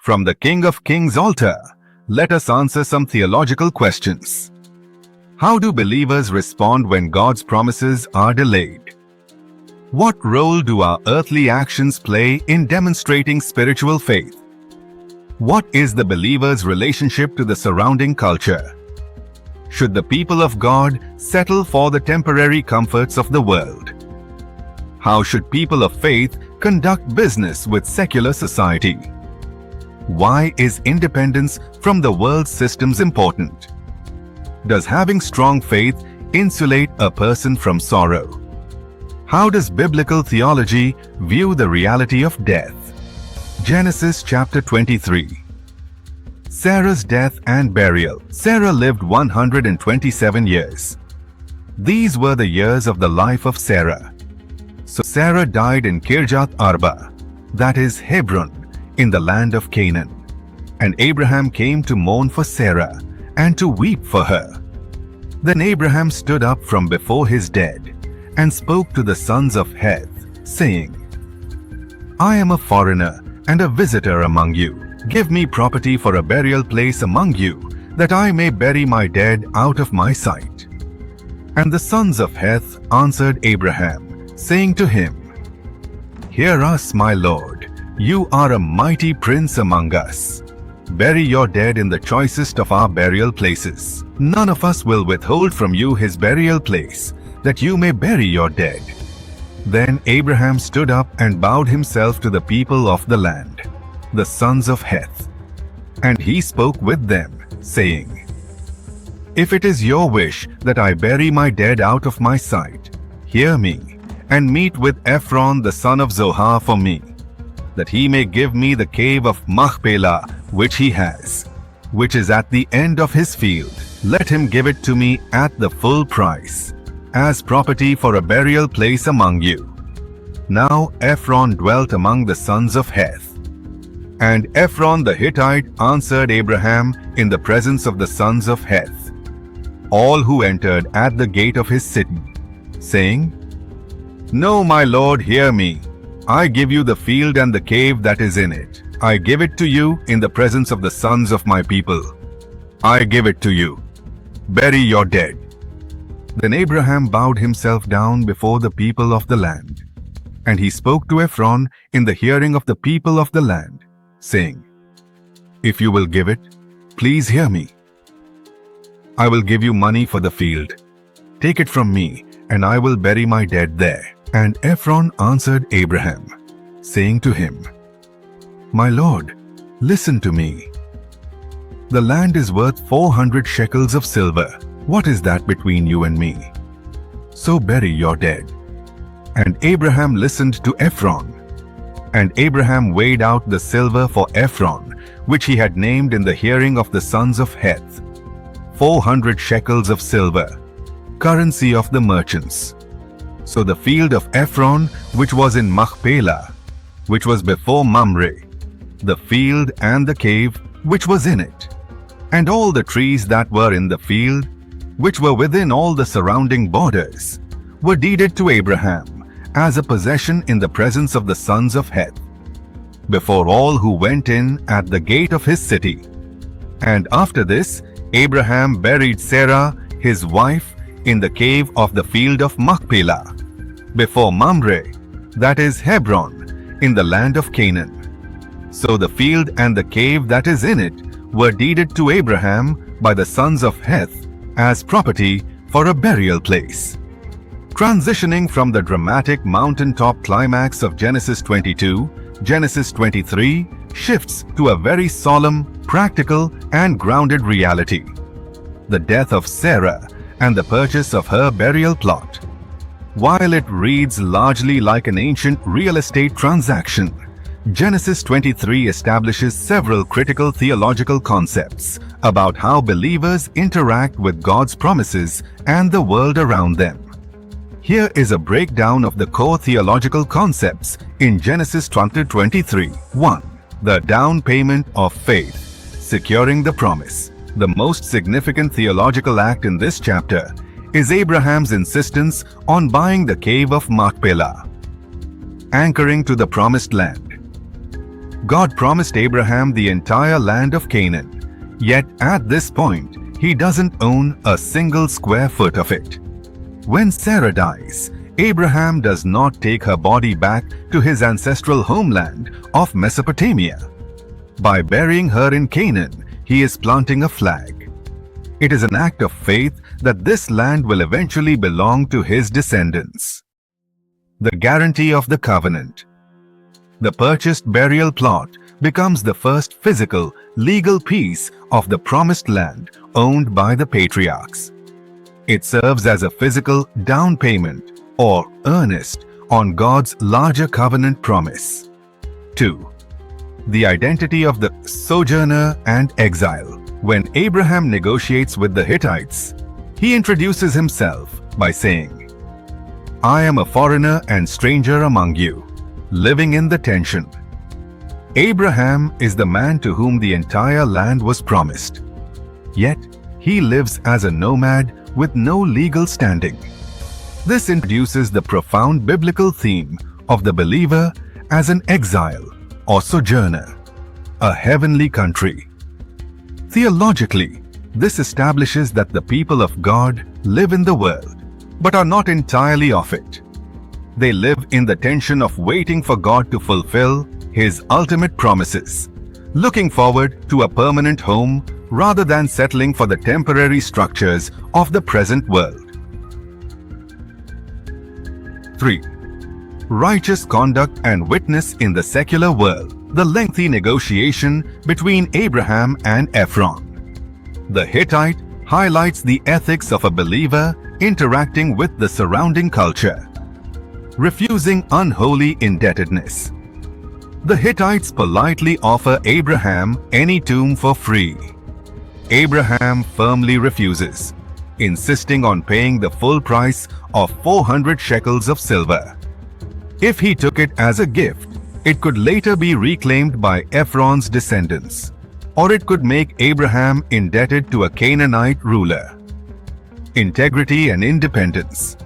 From the King of Kings altar, let us answer some theological questions. How do believers respond when God's promises are delayed? What role do our earthly actions play in demonstrating spiritual faith? What is the believer's relationship to the surrounding culture? Should the people of God settle for the temporary comforts of the world? How should people of faith conduct business with secular society? Why is independence from the world's systems important? Does having strong faith insulate a person from sorrow? How does biblical theology view the reality of death? Genesis chapter 23. Sarah's death and burial. Sarah lived 127 years. These were the years of the life of Sarah. So Sarah died in Kirjath Arba, that is Hebron, in the land of Canaan. And Abraham came to mourn for Sarah and to weep for her. Then Abraham stood up from before his dead and spoke to the sons of Heth, saying, I am a foreigner and a visitor among you. Give me property for a burial place among you, that I may bury my dead out of my sight. And the sons of Heth answered Abraham, saying to him, Hear us, my lord. You are a mighty prince among us. Bury your dead in the choicest of our burial places. None of us will withhold from you his burial place, that you may bury your dead. Then Abraham stood up and bowed himself to the people of the land, the sons of Heth. And he spoke with them, saying, If it is your wish that I bury my dead out of my sight, hear me, and meet with Ephron the son of Zohar for me, that he may give me the cave of Machpelah which he has, which is at the end of his field. Let him give it to me at the full price, as property for a burial place among you. Now Ephron dwelt among the sons of Heth. And Ephron the Hittite answered Abraham in the presence of the sons of Heth, all who entered at the gate of his city, saying, No, my lord, hear me. I give you the field and the cave that is in it. I give it to you in the presence of the sons of my people. I give it to you. Bury your dead. Then Abraham bowed himself down before the people of the land. And he spoke to Ephron in the hearing of the people of the land, saying, If you will give it, please hear me. I will give you money for the field. Take it from me, and I will bury my dead there. And Ephron answered Abraham, saying to him, My lord, listen to me. The land is worth 400 shekels of silver. What is that between you and me? So bury your dead. And Abraham listened to Ephron. And Abraham weighed out the silver for Ephron, which he had named in the hearing of the sons of Heth, 400 shekels of silver, currency of the merchants. So the field of Ephron, which was in Machpelah, which was before Mamre, the field and the cave which was in it, and all the trees that were in the field, which were within all the surrounding borders, were deeded to Abraham as a possession in the presence of the sons of Heth, before all who went in at the gate of his city. And after this, Abraham buried Sarah, his wife, in the cave of the field of Machpelah, before Mamre, that is Hebron, in the land of Canaan. So the field and the cave that is in it were deeded to Abraham by the sons of Heth as property for a burial place. Transitioning from the dramatic mountaintop climax of Genesis 22, Genesis 23 shifts to a very solemn, practical, and grounded reality: the death of Sarah and the purchase of her burial plot. While it reads largely like an ancient real estate transaction, Genesis 23 establishes several critical theological concepts about how believers interact with God's promises and the world around them. Here is a breakdown of the core theological concepts in Genesis chapter 23. 1. The down payment of faith, securing the promise. The most significant theological act in this chapter is Abraham's insistence on buying the Cave of Machpelah, anchoring to the promised land. God promised Abraham the entire land of Canaan, yet at this point, he doesn't own a single square foot of it. When Sarah dies, Abraham does not take her body back to his ancestral homeland of Mesopotamia. By burying her in Canaan, he is planting a flag. It is an act of faith that this land will eventually belong to his descendants. The guarantee of the covenant. The purchased burial plot becomes the first physical, legal piece of the promised land owned by the patriarchs. It serves as a physical down payment or earnest on God's larger covenant promise. 2. The identity of the sojourner and exile. When Abraham negotiates with the Hittites, he introduces himself by saying, "I am a foreigner and stranger among you, living in the tension." Abraham is the man to whom the entire land was promised. Yet, he lives as a nomad with no legal standing. This introduces the profound biblical theme of the believer as an exile or sojourner, a heavenly country. Theologically, this establishes that the people of God live in the world, but are not entirely of it. They live in the tension of waiting for God to fulfill His ultimate promises, looking forward to a permanent home rather than settling for the temporary structures of the present world. 3. Righteous conduct and witness in the secular world. The lengthy negotiation between Abraham and Ephron. The Hittite highlights the ethics of a believer interacting with the surrounding culture, refusing unholy indebtedness. The Hittites politely offer Abraham any tomb for free. Abraham firmly refuses, insisting on paying the full price of 400 shekels of silver. If he took it as a gift, it could later be reclaimed by Ephron's descendants, or it could make Abraham indebted to a Canaanite ruler. Integrity and independence.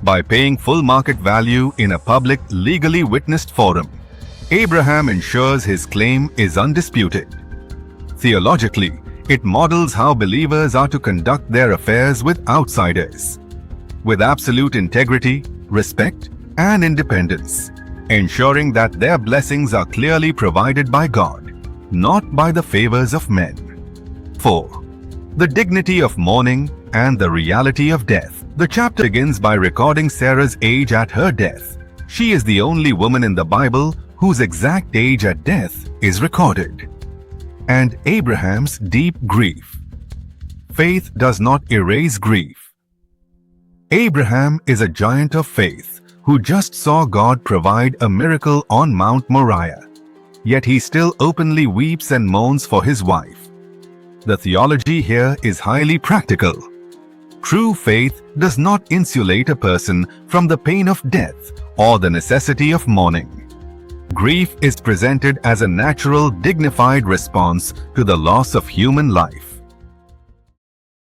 By paying full market value in a public, legally witnessed forum, Abraham ensures his claim is undisputed. Theologically, it models how believers are to conduct their affairs with outsiders, with absolute integrity, respect, and independence, ensuring that their blessings are clearly provided by God, not by the favors of men. 4. The dignity of mourning and the reality of death. The chapter begins by recording Sarah's age at her death. She is the only woman in the Bible whose exact age at death is recorded. And Abraham's deep grief. Faith does not erase grief. Abraham is a giant of faith who just saw God provide a miracle on Mount Moriah, yet he still openly weeps and moans for his wife. The theology here is highly practical. True faith does not insulate a person from the pain of death or the necessity of mourning. Grief is presented as a natural, dignified response to the loss of human life.